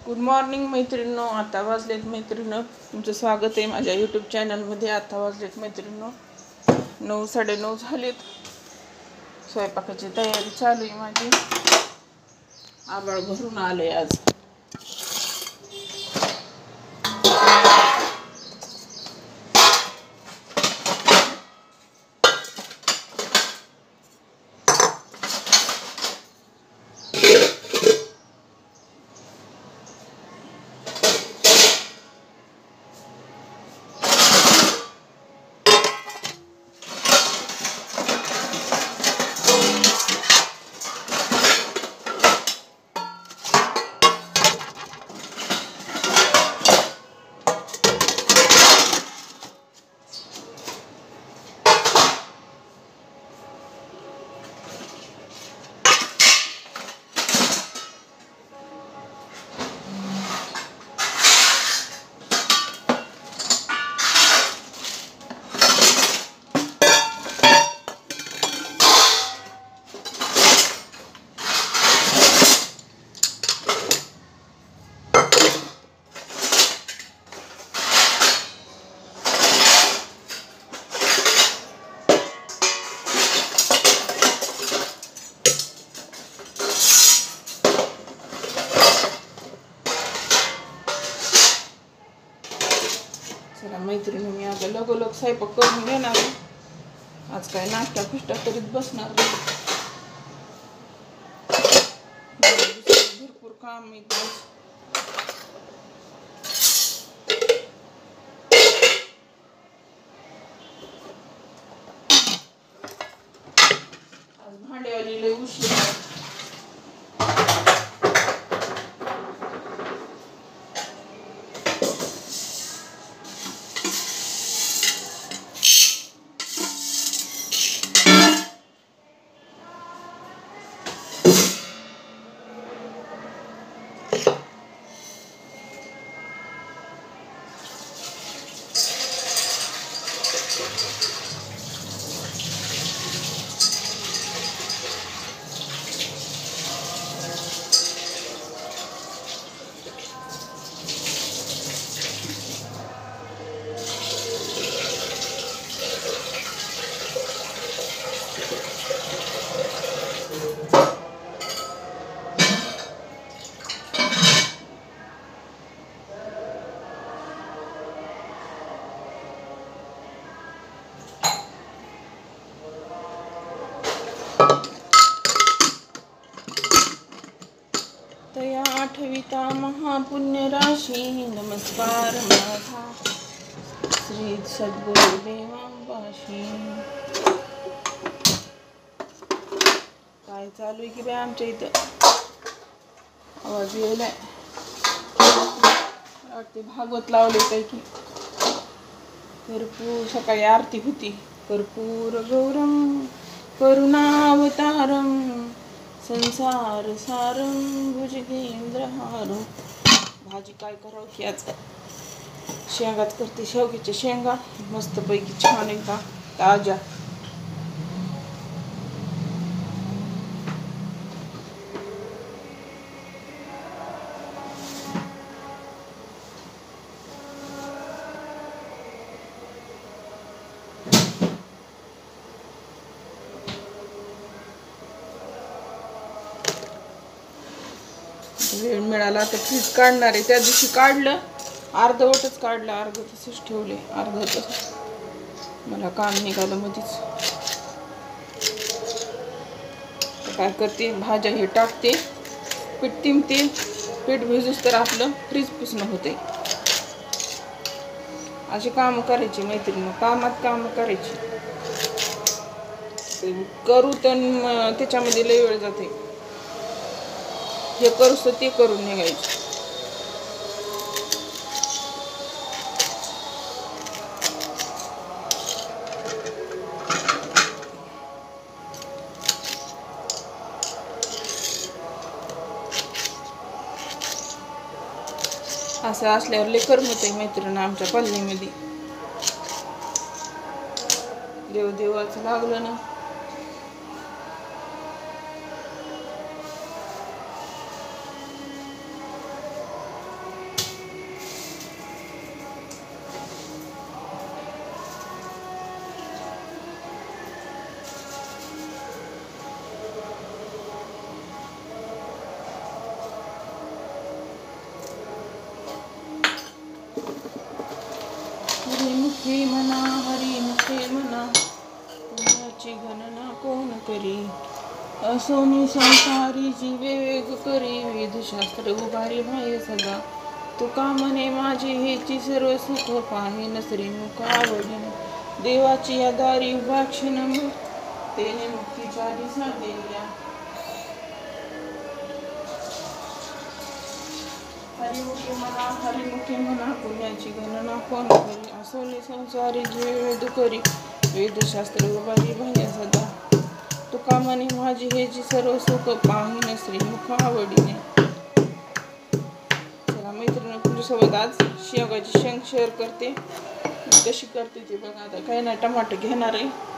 Good morning मैत्रिणींनो. आता वाजलेत मैत्रिणींनो, तुमचं स्वागत आहे माझ्या यूट्यूब चॅनलमध्ये. आता वाजलेत मैत्रिणींनो 9, 9:30 झालेत. स्वयंपाकाची तयारी चालू आहे माझी. आभाळ भरून आले आज. चला मैत्रिणी, मी आता लगोलग स्वयंपाक करून घेणार आहे. आज काय नाश्ता फिष्टा करीत बसणार नाही. भरपूर काम आहे आज. भांड्यावाली लय उशीर आहे. तया आठविता महापुण्य राशी, नमस्कार माझा श्री सद्गुरु देवांपाशी. काय चालू आहे की बाय आमच्या इथं? आवाज येलाय. वाटते भागवत लावले काय की. कर्पूर सकाळी आरती होती. कर्पूर गौरम करुणावतारम संसार सारं भुजगेंद्रहारं. भाजी काय करावं की आज? शेंगाच करते, शेवग्याच्या शेंगा मस्तपैकी छान एकदा ताज्या. वेळ मिळाला तर फ्रीज काढणार आहे. त्या दिवशी काढलं, अर्धवटच काढलं, अर्ध तसंच ठेवले. अर्ध तसं मला काम निघालं मध्येच. काय करते, भाज्या हे टाकते, पीठ तिंबते. पीठ भिजूस तर आपलं फ्रीज पुसणं होते. अशी कामं करायची मैत्रिणी, कामात कामं करायची. करू तर त्याच्यामध्ये लय वेळ जाते. हे करूस तर ते करून निघायचं. असं असल्यावर लय करमत आहे मैत्रिणी आमच्या पल्लीमध्ये. देवाचं लागलं ना. मुखे म्हणा हरी मुखे म्हणा, पुण्याची गणना कोण करी. असोनी संसारी जीवे वेग करी, वेदशास्त्र उभारी भाय सदा. तुका म्हणे माझे हेची सर्व सुख पाहे, नसरी मुख आवडीने. देवाची या दारी उभा क्षण तेने मुक्तीच्या दिसा दिल्या. हरिमुखे म्हणा पुण्याची गणना कोण करी. असोनी संसारी जीवे वेद करी, वेदशास्त्र उभारी भाय सदा. तुका म्हणे माझी हेची सर्व सुख पाहिन श्रीमुख आवडीने. चला मैत्रिणी, तुमच्यासोबत आज शेवगाची शेंग शेअर करते. कशी करते ते बघा. आता काही नाही, टमाटर घेणार आहे.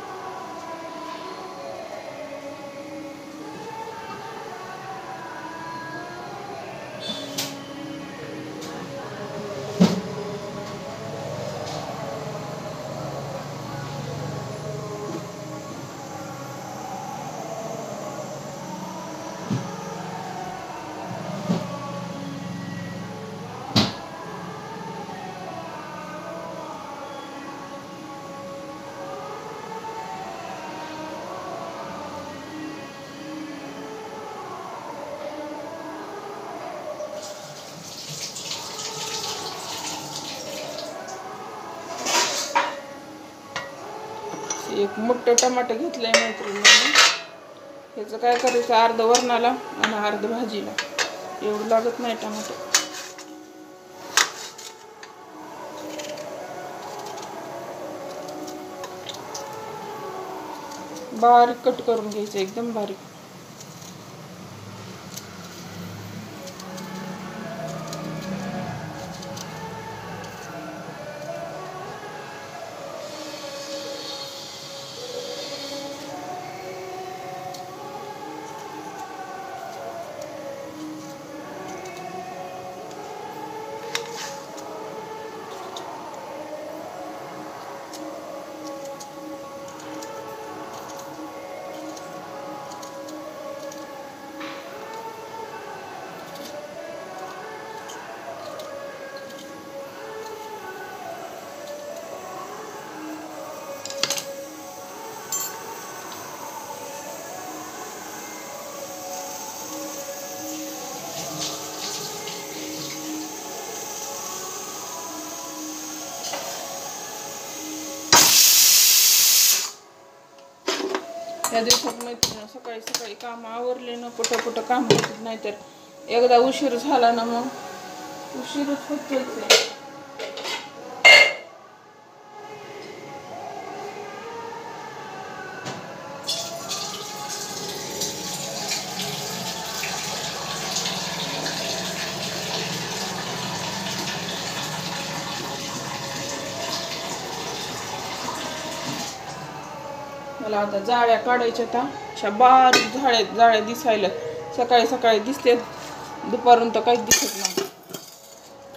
एक मोठं टमाटर घेतलंय मैत्रिणींनी. ह्याचं काय करायचं, अर्ध वरणाला आणि अर्ध भाजीला. एवढं लागत नाही टमाटर. बारीक कट करून घ्यायचं, एकदम बारीक. या दिवसात मैत्रिणी सकाळी सकाळी काम आवरले ना, पटपट काम होत नाही. तर एकदा उशीर झाला ना मग उशीरच होत. मला आता जाळ्या काढायच्या. आता अशा बारीक जाळ्या दिसायला सकाळी सकाळी दिसतात, दुपारून तर काहीच दिसत नाही.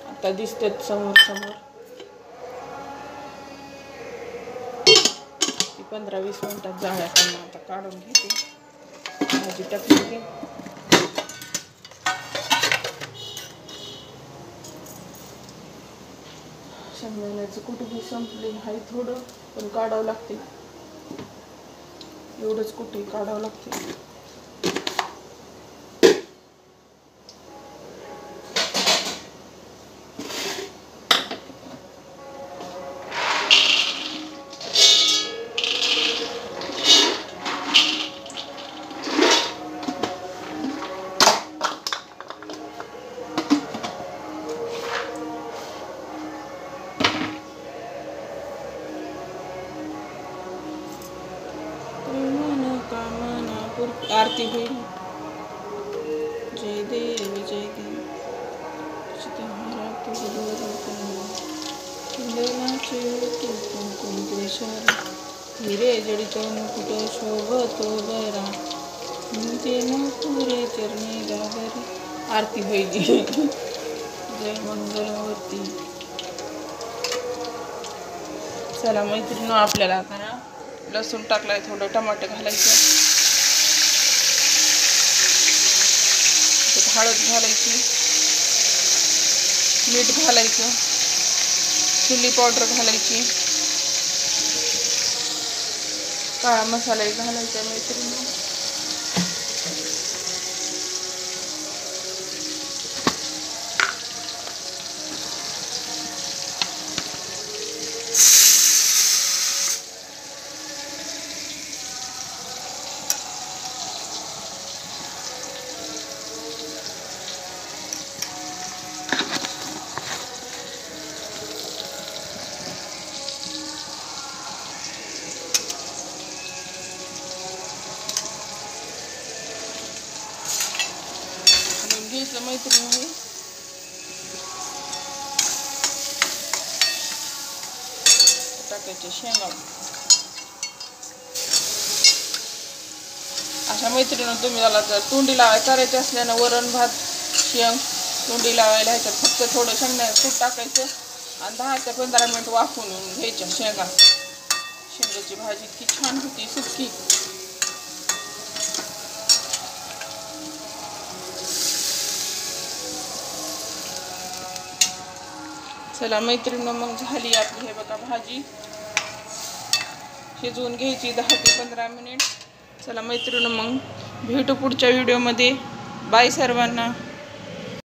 आता दिसतात समोर समोर. 15-20 मिनिटात जाळ्या काढणार. आता काढून घेते. भाजी टाकली. शेंगदाण्याचं कुठे संपले आहे थोडं, पण काढावं लागते. एवढंच कुठे काढावं लागते. आरती होईल. जय देव जय देव हिरे जडित मुकुट शोभतो बरा, पुरे चरणी गागरी. आरती होईल. जय मंगलमूर्ती. चला मैत्रिणी, आपल्याला आता लसूण टाकलाय, थोडं टमाटर घालायचं, हळद घालायची, मीठ घालायचं, चिली पावडर घालायची, काळा मसालाही घालायचा मैत्रिणी. घ्यायचं मैत्रिणी टाकायचे शेंगा. अशा मैत्रिणी तुम्ही त्याला जर तोंडी लावायला करायचे असल्यानं वरण भात शेंग तोंडी लावायला ह्याच्यात फक्त थोडं शेंगदाण्याचं कूट टाकायचं आणि 10 ते 15 मिनिट वाफवून घ्यायच्या शेंगा. शेंगाची भाजी इतकी छान होती सुक्की. चला मैत्रिणी मग झाली आपली हे बघा भाजी शिजवून घ्यायची 10 ते 15 मिनिट. चला मैत्रिणी मग भेटू पुढच्या व्हिडिओमध्ये. बाय सर्वांना.